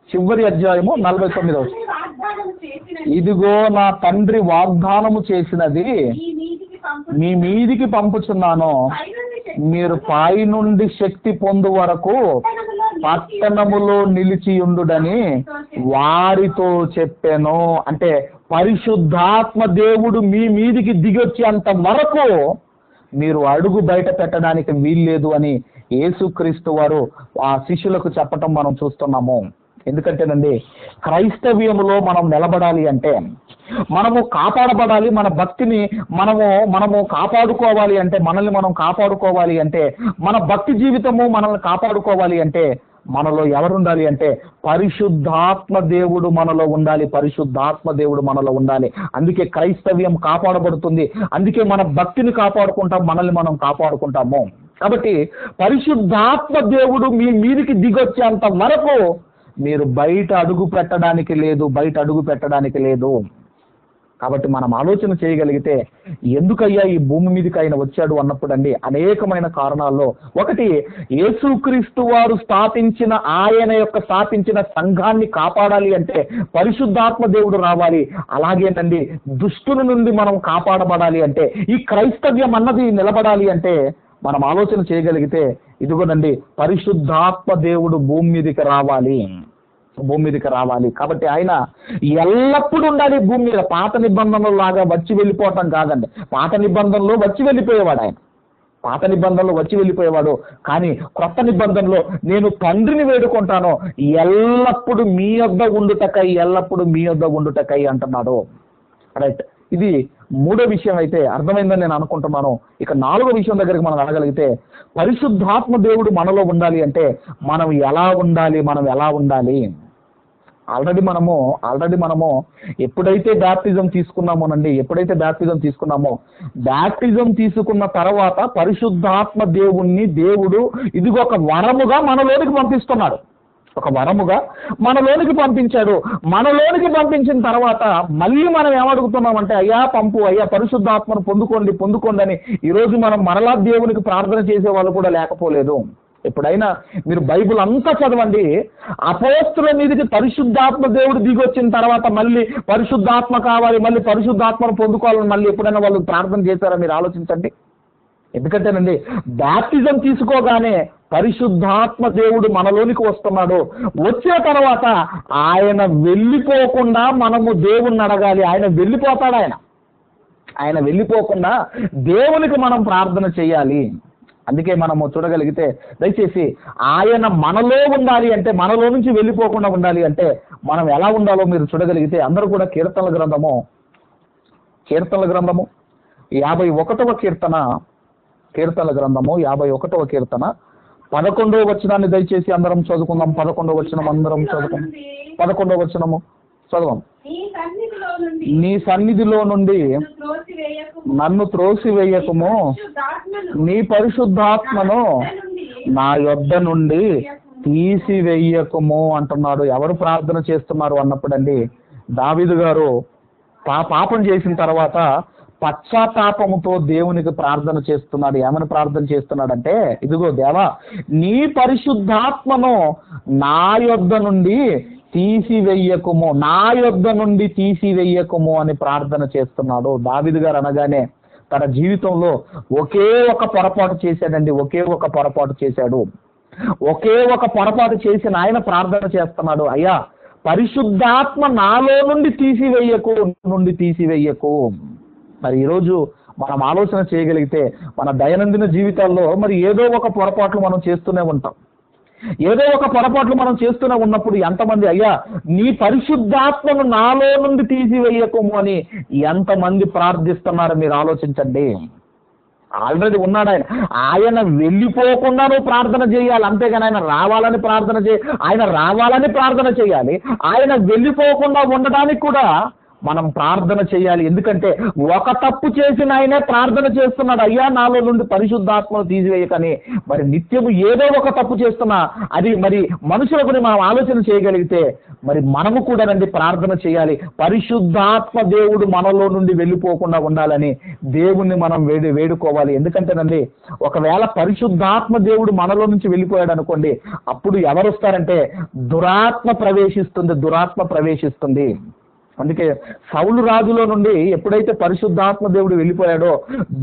చివరి అధ్యాయము 49వ వచనం. వాగ్దానం చేసినది ఇదిగో నా తండ్రి వాగ్దానము చేసినది ఈ నీతికి మీ మీదికి పంపుచున్నాను, పైనుండి శక్తి మీరు పై నుండి శక్తి పొందు వరకు పట్టణములో నిలిచియుండుడని వారితో చెప్పాను. అంటే పరిశుద్ధాత్మ దేవుడు మీ మీదికి దిగొచ్చేంత వరకు మీరు అడుగు బయట పెట్టడానికి వీల్లేదు అని యేసుక్రీస్తు వారు ఆ శిష్యులకు చెప్పటం మనం చూస్తున్నాము. ఎందుకంటేనండి, క్రైస్తవ్యములో మనం నిలబడాలి అంటే, మనము కాపాడబడాలి, మన భక్తిని మనము కాపాడుకోవాలి అంటే, మనల్ని మనం కాపాడుకోవాలి అంటే, మన భక్తి జీవితము మనల్ని కాపాడుకోవాలి అంటే మనలో ఎవరు ఉండాలి అంటే పరిశుద్ధాత్మ దేవుడు మనలో ఉండాలి. పరిశుద్ధాత్మ దేవుడు మనలో ఉండాలి. అందుకే క్రైస్తవ్యం కాపాడబడుతుంది. అందుకే మన భక్తిని కాపాడుకుంటాం, మనల్ని మనం కాపాడుకుంటాము. కాబట్టి పరిశుద్ధాత్మ దేవుడు మీ మీదికి దిగొచ్చేంత వరకు మీరు బయట అడుగు పెట్టడానికి లేదు. కాబట్టి మనం ఆలోచన చేయగలిగితే ఎందుకయ్యా ఈ భూమి మీదకి ఆయన వచ్చాడు అన్నప్పుడు అండి, అనేకమైన కారణాల్లో ఒకటి, యేసుక్రీస్తు వారు స్థాపించిన సంఘాన్ని కాపాడాలి అంటే పరిశుద్ధాత్మ దేవుడు రావాలి. అలాగేనండి, దుష్టుల నుండి మనం కాపాడబడాలి అంటే, ఈ క్రైస్తవ్యం అన్నది నిలబడాలి అంటే మనం ఆలోచన చేయగలిగితే ఇదిగోనండి, పరిశుద్ధాత్మ దేవుడు భూమి మీదకి రావాలి. కాబట్టి ఆయన ఎల్లప్పుడూ ఉండాలి భూమి మీద. పాత నిబంధనలు లాగా వచ్చి వెళ్ళిపోవటం కాదండి. పాత నిబంధనలో వచ్చి వెళ్ళిపోయేవాడు కానీ క్రొత్త నిబంధనలో నేను తండ్రిని వేడుకుంటాను, ఎల్లప్పుడు మీ యొద్ద ఉండుటకై అంటున్నాడు. రైట్, ఇది మూడో విషయం అయితే అర్థమైందని నేను అనుకుంటున్నాను. ఇక నాలుగో విషయం దగ్గరికి మనం వెళ్ళగలిగితే, పరిశుద్ధాత్మ దేవుడు మనలో ఉండాలి అంటే మనం ఎలా ఉండాలి. ఆల్రెడీ మనము ఎప్పుడైతే బ్యాప్టిజం తీసుకున్నామో బ్యాప్టిజం తీసుకున్న తర్వాత పరిశుద్ధాత్మ దేవుడు ఇదిగో ఒక వరముగా మనలోనికి పంపిస్తున్నాడు. మనలోనికి పంపించిన తర్వాత మళ్ళీ మనం ఏమడుగుతున్నామంటే, అయ్యా పరిశుద్ధాత్మను పొందుకోండి అని ఈరోజు మనం మరలా దేవునికి ప్రార్థన చేసే వాళ్ళు కూడా లేకపోలేదు. ఎప్పుడైనా మీరు బైబిల్ అంతా చదవండి, అపోస్తుల మీదకి పరిశుద్ధాత్మ దేవుడు దిగొచ్చిన తర్వాత మళ్ళీ పరిశుద్ధాత్మ కావాలి, మళ్ళీ పరిశుద్ధాత్మను పొందుకోవాలని మళ్ళీ ఎప్పుడైనా వాళ్ళు ప్రార్థన చేశారా మీరు ఆలోచించండి. ఎందుకంటేనండి, బ్యాప్టిజం తీసుకోగానే పరిశుద్ధాత్మ దేవుడు మనలోనికి వస్తున్నాడు. వచ్చిన తర్వాత ఆయన వెళ్ళిపోకుండా మనము దేవుణ్ణి అడగాలి. ఆయన వెళ్ళిపోకుండా దేవునికి మనం ప్రార్థన చేయాలి. అందుకే మనము చూడగలిగితే, దయచేసి ఆయన మనలో ఉండాలి అంటే, మనలో నుంచి వెళ్ళిపోకుండా ఉండాలి అంటే మనం ఎలా ఉండాలో మీరు చూడగలిగితే, అందరూ కూడా కీర్తనల గ్రంథము 51వ కీర్తన 11వ వచనాన్ని దయచేసి అందరం చదువుకుందాం. 11వ వచనం అందరం చదువుకుందాం. 11వ వచనము చదవం. నీ సన్నిధిలో నుండి నన్ను త్రోసివేయకుము, నీ పరిశుద్ధాత్మను నా యొద్ద నుండి తీసివేయకుము అంటున్నాడు. ఎవరు ప్రార్థన చేస్తున్నారు అన్నప్పుడండి, దావీదు గారు పాపం చేసిన తర్వాత పశ్చాత్తాపముతో దేవునికి ప్రార్థన చేస్తున్నాడు. ఏమని ప్రార్థన చేస్తున్నాడంటే, ఇదిగో దేవా, నీ పరిశుద్ధాత్మను నా యొద్ద నుండి తీసివేయకుము అని ప్రార్థన చేస్తున్నాడు. దావీదు గారు అనగానే తన జీవితంలో ఒకే ఒక పొరపాటు చేసిన ఆయన ప్రార్థన చేస్తున్నాడు, అయ్యా పరిశుద్ధాత్మ నాలో నుండి తీసివేయకు. మరి ఈరోజు మనం ఆలోచన చేయగలిగితే మన దైనందిన జీవితాల్లో మరి ఏదో ఒక పొరపాట్లు మనం చేస్తూనే ఉన్నప్పుడు ఎంతమంది అయ్యా నీ పరిశుద్ధాత్మను నాలో నుండి తీసివేయకుము అని ఎంతమంది ప్రార్థిస్తున్నారో మీరు ఆలోచించండి. ఆల్రెడీ ఉన్నాడు ఆయన వెళ్ళిపోకుండా నువ్వు ప్రార్థన చేయాలి, అంతేగాని ఆయన రావాలని ప్రార్థన చేయాలి. ఆయన వెళ్ళిపోకుండా ఉండడానికి కూడా మనం ప్రార్థన చేయాలి. ఎందుకంటే ఒక తప్పు చేసిన ఆయనే ప్రార్థన చేస్తున్నాడు, అయ్యా నాలో నుండి పరిశుద్ధాత్మను తీసివేయకని. మరి నిత్యము ఏదో ఒక తప్పు చేస్తున్నా అది మరి మనుషులకు మనం ఆలోచన చేయగలిగితే మరి మనము కూడా రండి ప్రార్థన చేయాలి. పరిశుద్ధాత్మ దేవుడు మనలో నుండి వెళ్ళిపోకుండా ఉండాలని దేవుణ్ణి మనం వేడుకోవాలి. ఎందుకంటేనండి ఒకవేళ పరిశుద్ధాత్మ దేవుడు మనలో నుంచి వెళ్ళిపోయాడు అనుకోండి, అప్పుడు ఎవరు వస్తారంటే దురాత్మ ప్రవేశిస్తుంది. అందుకే సౌలు రాజులో నుండి ఎప్పుడైతే పరిశుద్ధాత్మ దేవుడు వెళ్ళిపోయాడో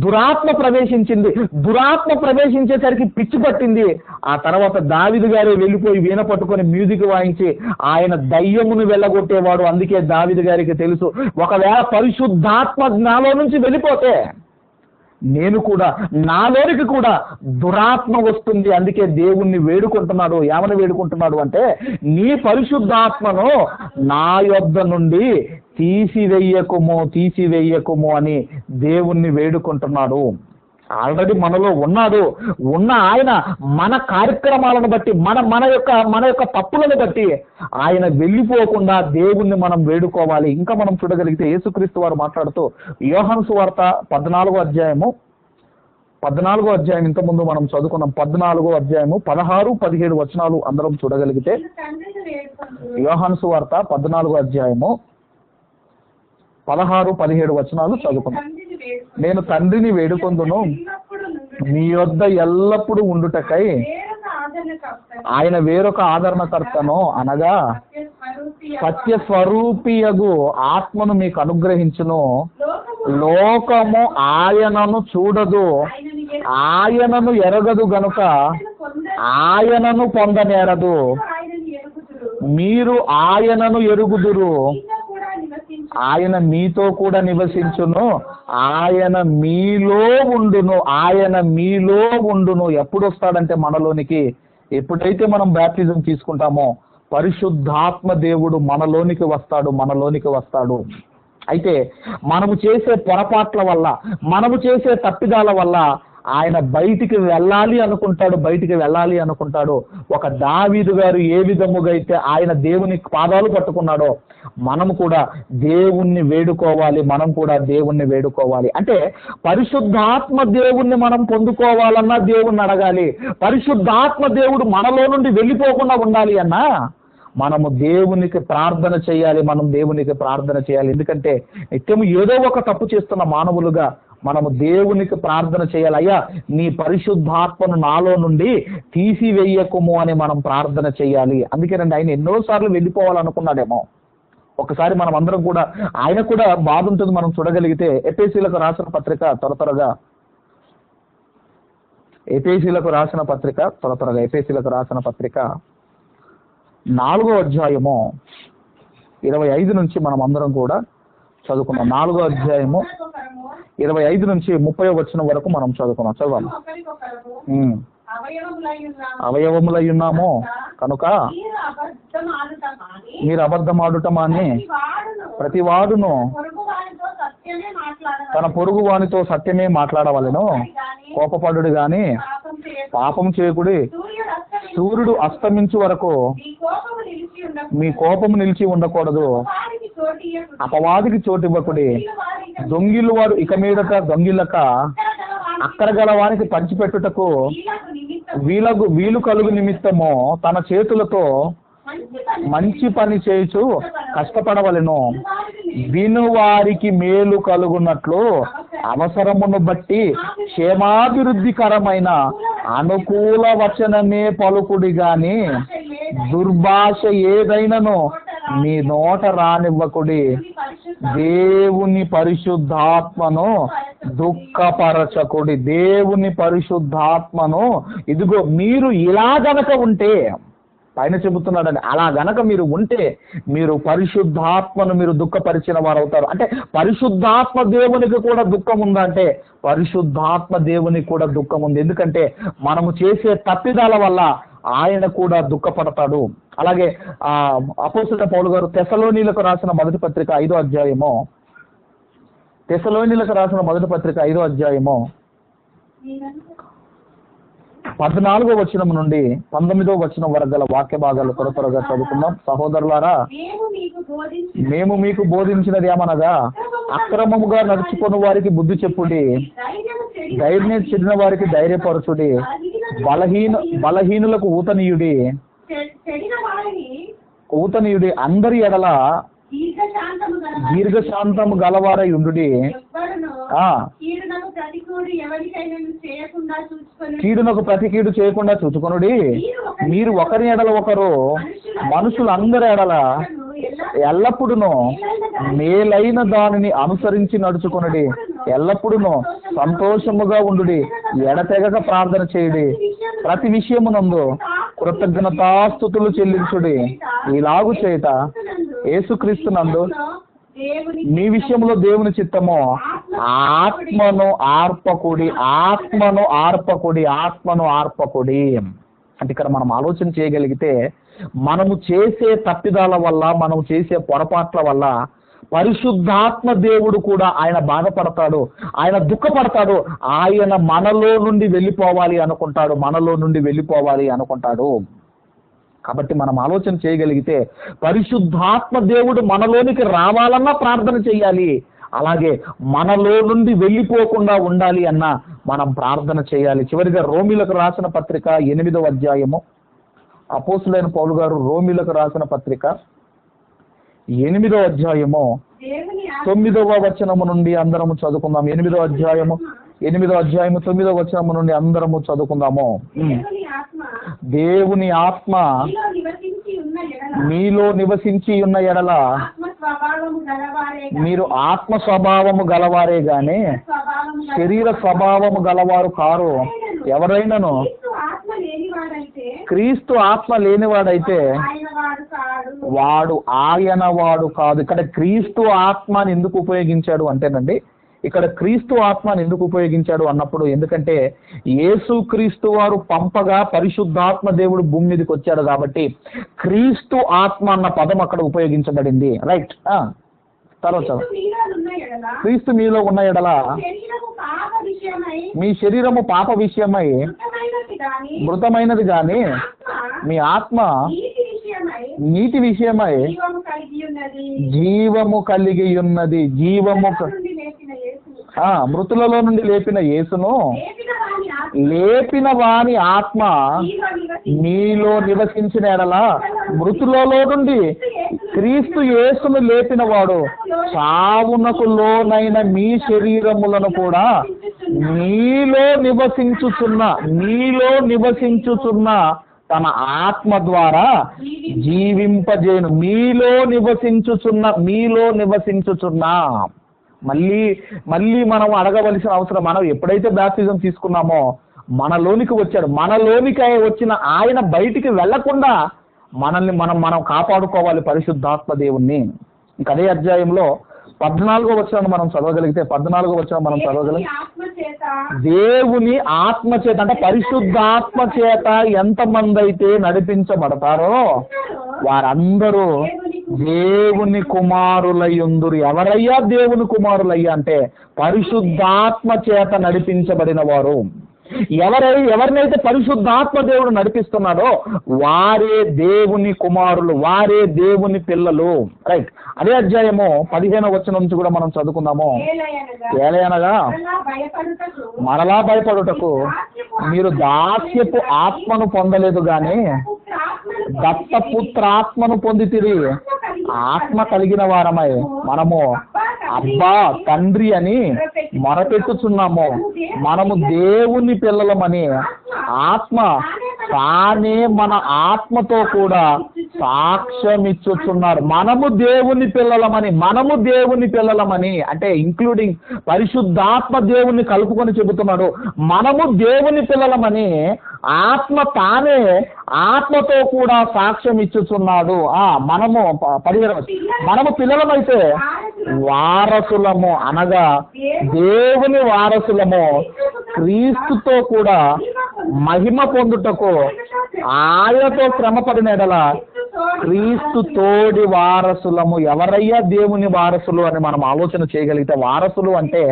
దురాత్మ ప్రవేశించింది. దురాత్మ ప్రవేశించేసరికి పిచ్చి పట్టింది. ఆ తర్వాత దావీదు గారే వెళ్ళిపోయి వీణ పట్టుకొని మ్యూజిక్ వాయించి ఆయన దయ్యమును వెళ్ళగొట్టేవాడు. అందుకే దావీదు గారికి తెలుసు, ఒకవేళ పరిశుద్ధాత్మ నాలో నుంచి వెళ్ళిపోతే నేను కూడా నాలోనికి కూడా దురాత్మ వస్తుంది. అందుకే దేవుణ్ణి వేడుకుంటున్నాడు. ఏమని వేడుకుంటున్నాడు అంటే, నీ పరిశుద్ధాత్మను నా యొద్ద నుండి తీసివేయకుము అని దేవుణ్ణి వేడుకుంటున్నాడు. ఆల్రెడీ మనలో ఉన్న ఆయన మన కార్యక్రమాలను బట్టి మన యొక్క తప్పులను బట్టి ఆయన వెళ్ళిపోకుండా దేవుణ్ణి మనం వేడుకోవాలి. ఇంకా మనం చూడగలిగితే యేసుక్రీస్తు వారు మాట్లాడుతూ యోహాను సువార్త 14వ అధ్యాయం ఇంతకుముందు మనం చదువుకున్నాం. 14వ అధ్యాయము 16, 17 వచనాలు అందరం చూడగలిగితే యోహాను సువార్త 14వ అధ్యాయము 16, 17 వచనాలు చదువుకున్నాం. నేను తండ్రిని వేడుకొందును నీ యొద్ద ఎల్లప్పుడూ ఉండుటకై ఆయన వేరొక ఆదరణకర్తను అనగా సత్య స్వరూపియగు ఆత్మను మీకు అనుగ్రహించును. లోకము ఆయనను చూడదు, ఆయనను ఎరగదు గనుక ఆయనను పొందనేరదు. మీరు ఆయనను ఎరుగుదురు, ఆయన మీతో కూడా నివసించును, ఆయన మీలో ఉండును. ఎప్పుడు వస్తాడంటే మనలోనికి, ఎప్పుడైతే మనం బ్యాప్టిజం తీసుకుంటామో పరిశుద్ధాత్మ దేవుడు మనలోనికి వస్తాడు. అయితే మనము చేసే పొరపాట్ల వల్ల, మనము చేసే తప్పిదాల వల్ల ఆయన బయటికి వెళ్ళాలి అనుకుంటాడు. ఒక దావీదు గారు ఏ విధముగా అయితే ఆయన దేవుని పాదాలు పట్టుకున్నాడో మనము కూడా దేవుణ్ణి వేడుకోవాలి. అంటే పరిశుద్ధాత్మ దేవుణ్ణి మనం పొందుకోవాలన్నా దేవుణ్ణి అడగాలి. పరిశుద్ధాత్మ దేవుడు మనలో నుండి వెళ్ళిపోకుండా ఉండాలి అన్నా మనము దేవునికి ప్రార్థన చేయాలి. ఎందుకంటే నిత్యము ఏదో ఒక తప్పు చేస్తున్న మానవులుగా మనము దేవునికి ప్రార్థన చేయాలి. అయ్యా నీ పరిశుద్ధాత్మను నాలో నుండి తీసివేయకుము అని మనం ప్రార్థన చేయాలి. అందుకేనండి ఆయన ఎన్నోసార్లు వెళ్ళిపోవాలనుకున్నాడేమో. ఒకసారి మనం అందరం కూడా ఆయన కూడా బాధ ఉంటుంది. మనం చూడగలిగితే ఎఫెసీయులకు రాసిన పత్రిక త్వరగా ఎఫెసీయులకు రాసిన పత్రిక 4వ అధ్యాయము 25 నుంచి మనం అందరం కూడా చదువుకున్నాం. 4వ అధ్యాయము 25 నుంచి 30వ వచనం వరకు మనం చదువుకున్నాం. చదవాలి. అవయవములై ఉన్నాము కనుక మీరు అబద్ధమాడుట మాని ప్రతి వాడును తన పొరుగు వానితో సత్యమే మాట్లాడవలెను. కోపపడుడు గాని పాపం చేయకుడి. సూర్యుడు అస్తమించు వరకు మీ కోపము నిలిచి ఉండకూడదు. అపవాదికి చోటు ఇవ్వకుడి. దొంగిలు వారు ఇక మీదట దొంగిలక అక్కడ గల వారికి పంచిపెట్టుటకు వీలు కలుగు నిమిత్తము తన చేతులతో మంచి పని చేయుచు కష్టపడవలెను. విను వారికి మేలు కలుగునట్లు అవసరమును బట్టి క్షేమాభివృద్ధికరమైన అనుకూల వచనమే పలుకుడి గాని దుర్భాష ఏదైనను మీ నోట రానివ్వకుడి. దేవుని పరిశుద్ధాత్మను దుఃఖపరచకుడి. ఇదిగో మీరు ఇలా గనక ఉంటే, పైన చెబుతున్నాడండి, అలా గనక మీరు ఉంటే మీరు పరిశుద్ధాత్మను మీరు దుఃఖపరిచిన వారు అవుతారు. అంటే పరిశుద్ధాత్మ దేవునికి కూడా దుఃఖం ఉందా అంటే పరిశుద్ధాత్మ దేవునికి కూడా దుఃఖం ఉంది. ఎందుకంటే మనము చేసే తప్పిదాల వల్ల ఆయన కూడా దుఃఖపడతాడు. అలాగే అపోస్తలుడైన పౌలు గారు తెస్సలోనీయులకు రాసిన మొదటి పత్రిక 5వ అధ్యాయము 5వ అధ్యాయము 14వ వచనం నుండి 19వ వచనం వరకు గల వాక్య భాగాలు త్వరగా చదువుకుందాం. సహోదరులారా, మేము మీకు బోధించినది ఏమనగా, అక్రమముగా నడుచుకుని వారికి బుద్ధి చెప్పుడి, ధైర్యం చెడిన వారికి ధైర్యపరచుడి, బలహీనులకు ఊతనీయుడి, అందరి ఎడల దీర్ఘశాంతము గలవారై ఉండుడి, కీడునకు ప్రతి కీడు చేయకుండా చూచుకొనుడి. మీరు ఒకరి ఎడల ఒకరు మనుషులందరి ఎడల ఎల్లప్పుడూ మేలైన దానిని అనుసరించి నడుచుకొనుడి, ఎల్లప్పుడూ సంతోషముగా ఉండుడి, ఎడతెగక ప్రార్థన చేయుడి, ప్రతి విషయమునందు కృతజ్ఞతాస్తుతులు చెల్లించుడి. ఇలాగు చేత యేసుక్రీస్తునందు మీ విషయంలో దేవుని చిత్తము ఆత్మను ఆర్పకుడి. అంటే ఇక్కడ మనం ఆలోచన చేయగలిగితే, మనము చేసే తప్పిదాల వల్ల, మనం చేసే పొరపాట్ల వల్ల పరిశుద్ధాత్మ దేవుడు కూడా ఆయన బాధపడతాడు, ఆయన దుఃఖపడతాడు, ఆయన మనలో నుండి వెళ్ళిపోవాలి అనుకుంటాడు. కాబట్టి మనం ఆలోచన చేయగలిగితే, పరిశుద్ధాత్మ దేవుడు మనలోనికి రావాలన్నా ప్రార్థన చేయాలి, అలాగే మనలో నుండి వెళ్ళిపోకుండా ఉండాలి అన్న మనం ప్రార్థన చేయాలి. చివరిగా రోమీలకు రాసిన పత్రిక 8వ అధ్యాయము, అపోస్తులైన పౌలు గారు రోమీలకు రాసిన పత్రిక 8వ అధ్యాయము 9వ వచనము నుండి అందరము చదువుకుందాం. 8వ అధ్యాయము 9వ వచనము నుండి అందరము చదువుకుందాము. దేవుని ఆత్మ మీలో నివసించి ఉన్న ఎడల మీరు ఆత్మ స్వభావము గలవారే గాని శరీర స్వభావము గలవారు కారు. ఎవరైనాను క్రీస్తు ఆత్మ లేనివాడైతే ఆయన వాడు కాదు. ఇక్కడ క్రీస్తు ఆత్మని ఎందుకు ఉపయోగించాడు అంటేనండి, ఇక్కడ క్రీస్తు ఆత్మని ఎందుకు ఉపయోగించాడు అన్నప్పుడు, ఎందుకంటే యేసు క్రీస్తు వారు పంపగా పరిశుద్ధాత్మ దేవుడు భూమి మీదకి వచ్చాడు కాబట్టి క్రీస్తు ఆత్మ అన్న పదం అక్కడ ఉపయోగించబడింది. రైట్. తర్వాత క్రీస్తు మీలో ఉన్న ఎడల మీ శరీరము పాప విషయమై మృతమైనది గాని మీ ఆత్మ నీతి విషయమై జీవము కలిగి ఉన్నది. మృతులలో నుండి లేపిన యేసును లేపిన వాని ఆత్మ మీలో నివసించిన ఎడల మృతులలో నుండి క్రీస్తు యేసును లేపిన వాడు చావునకు లోనైన మీ శరీరములను కూడా మీలో నివసించుచున్న తన ఆత్మ ద్వారా జీవింపజేయును. మీలో నివసించుచున్న మళ్ళీ మనం అడగవలసిన అవసరం, మనం ఎప్పుడైతే బ్యాప్టిజం తీసుకున్నామో మనలోనికి వచ్చాడు, మనలోనికి వచ్చిన ఆయన బయటికి వెళ్లకుండా మనల్ని మనం కాపాడుకోవాలి పరిశుద్ధాత్మ దేవుణ్ణి. ఇంక అదే అధ్యాయంలో 14వ వచనం మనం చదవగలిగితే, 14వ వచనం మనం చదవగలిగితే, దేవుని ఆత్మ చేత అంటే పరిశుద్ధాత్మ చేత ఎంతమంది అయితే నడిపించబడతారో వారందరూ దేవుని కుమారులయ్యుందురు. ఎవరయ్యా దేవుని కుమారులయ్యా అంటే పరిశుద్ధాత్మ చేత నడిపించబడిన వారు. ఎవరినైతే పరిశుద్ధాత్మ దేవుడు నడిపిస్తున్నాడో వారే దేవుని కుమారులు, వారే దేవుని పిల్లలు. రైట్. అదే అధ్యాయము 15వ వచనం నుంచి కూడా మనం చదువుకుందాము. ఏలయనగా మరలా భయపడుటకు మీరు దాస్యపు ఆత్మను పొందలేదు గాని దత్తపుత్రాత్మను పొందితిరి. ఆత్మ కలిగిన వారమై మనము అబ్బా తండ్రి అని మొరపెట్టుచున్నాము. మనము దేవుని పిల్లలమని ఆత్మ తానే మన ఆత్మతో కూడా సాక్ష్యం ఇచ్చుచున్నాడు. మనము దేవుని పిల్లలమని అంటే ఇంక్లూడింగ్ పరిశుద్ధాత్మ దేవుణ్ణి కలుపుకొని చెబుతున్నాడు. మనము దేవుని పిల్లలమని ఆత్మ తానే ఆత్మతో కూడా సాక్ష్యం ఇచ్చుచున్నాడు. మనము పిల్లలమైతే వారసులము, అనగా దేవుని వారసులము, క్రీస్తుతో కూడా మహిమ పొందుటకు ఆయనతో శ్రమపడిన ఎడల క్రీస్తు తోడి వారసులము. ఎవరయ్యా దేవుని వారసులు అని మనం ఆలోచన చేయగలిగితే, వారసులు అంటే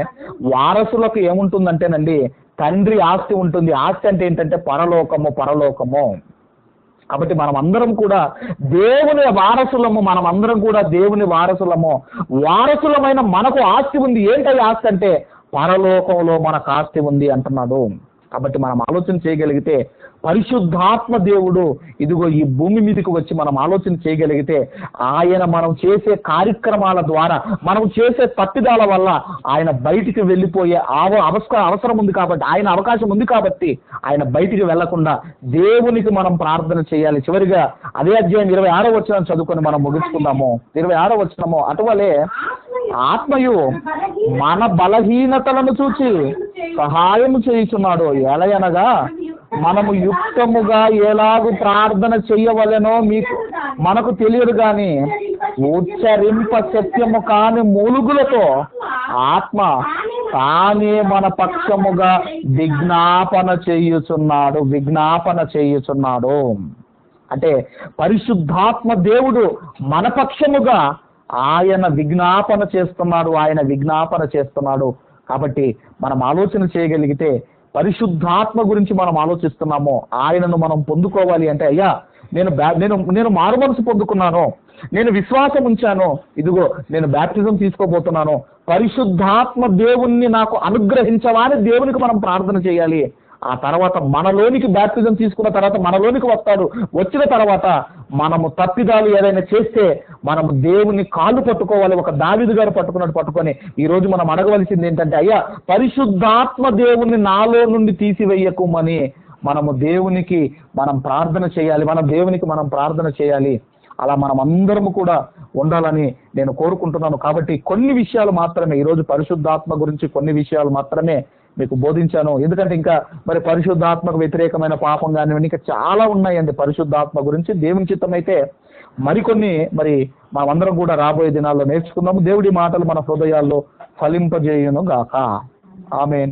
వారసులకు ఏముంటుందంటేనండి తండ్రి ఆస్తి ఉంటుంది. ఆస్తి అంటే ఏంటంటే పరలోకము. కాబట్టి మనం అందరం కూడా దేవుని వారసులము. మనం అందరం కూడా దేవుని వారసులము. వారసులమైన మనకు ఆస్తి ఉంది. ఏంటది ఆస్తి అంటే పరలోకంలో మనకు ఆస్తి ఉంది అంటున్నాడు. కాబట్టి మనం ఆలోచన చేయగలిగితే పరిశుద్ధాత్మ దేవుడు ఇదిగో ఈ భూమి మీదకి వచ్చి మనం ఆలోచన చేయగలిగితే ఆయన మనం చేసే కార్యక్రమాల ద్వారా, మనం చేసే తప్పిదాల వల్ల ఆయన బయటికి వెళ్ళిపోయే అవసరం ఉంది. కాబట్టి ఆయన అవకాశం ఉంది. కాబట్టి ఆయన బయటికి వెళ్లకుండా దేవునికి మనం ప్రార్థన చేయాలి. చివరిగా అదే అధ్యాయం 26వ వచనం చదువుకొని మనం ముగించుకుందాము. 26వ వచనము, అటువలే ఆత్మయు మన బలహీనతలను చూచి సహాయం చేయుచున్నాడు. ఎలయనగా మనము యుక్తముగా ఎలాగూ ప్రార్థన చెయ్యవలెనో మనకు తెలియదు గాని ఉచ్చరింప శక్యము కాని మూలుగులతో ఆత్మ తానే మన పక్షముగా విజ్ఞాపన చేయుచున్నాడు. అంటే పరిశుద్ధాత్మ దేవుడు మన పక్షముగా ఆయన విజ్ఞాపన చేస్తున్నాడు. కాబట్టి మనం ఆలోచన చేయగలిగితే పరిశుద్ధాత్మ గురించి మనం ఆలోచిస్తున్నాము. ఆయనను మనం పొందుకోవాలి అంటే, అయ్యా నేను మారు మనసు పొందుకున్నాను, నేను విశ్వాసం ఉంచాను, ఇదిగో నేను బ్యాప్టిజం తీసుకోబోతున్నాను, పరిశుద్ధాత్మ దేవుణ్ణి నాకు అనుగ్రహించవా అని దేవునికి మనం ప్రార్థన చేయాలి. ఆ తర్వాత మనలోనికి బ్యాప్టిజం తీసుకున్న తర్వాత మనలోనికి వస్తాడు. వచ్చిన తర్వాత మనము తప్పిదాలు ఏదైనా చేస్తే మనము దేవుని కాళ్ళు పట్టుకోవాలి. ఒక దావీదు గారు పట్టుకున్నట్టు పట్టుకొని ఈ రోజు మనం అడగవలసింది ఏంటంటే, అయ్యా పరిశుద్ధాత్మ దేవుని నాలో నుండి తీసివేయకుమని మనము దేవునికి మనం ప్రార్థన చేయాలి. అలా మనం అందరము కూడా ఉండాలని నేను కోరుకుంటున్నాను. కాబట్టి కొన్ని విషయాలు మాత్రమే ఈరోజు పరిశుద్ధాత్మ గురించి కొన్ని విషయాలు మాత్రమే మీకు బోధించాను. ఎందుకంటే ఇంకా మరి పరిశుద్ధాత్మకు వ్యతిరేకమైన పాపం కానివ్వండి, ఇంకా చాలా ఉన్నాయండి పరిశుద్ధాత్మ గురించి. దేవుని చిత్తం అయితే మరికొన్ని మనమందరం కూడా రాబోయే దినాల్లో నేర్చుకుందాము. దేవుడి మాటలు మన హృదయాల్లో ఫలింపజేయును గాక. ఆమేన్.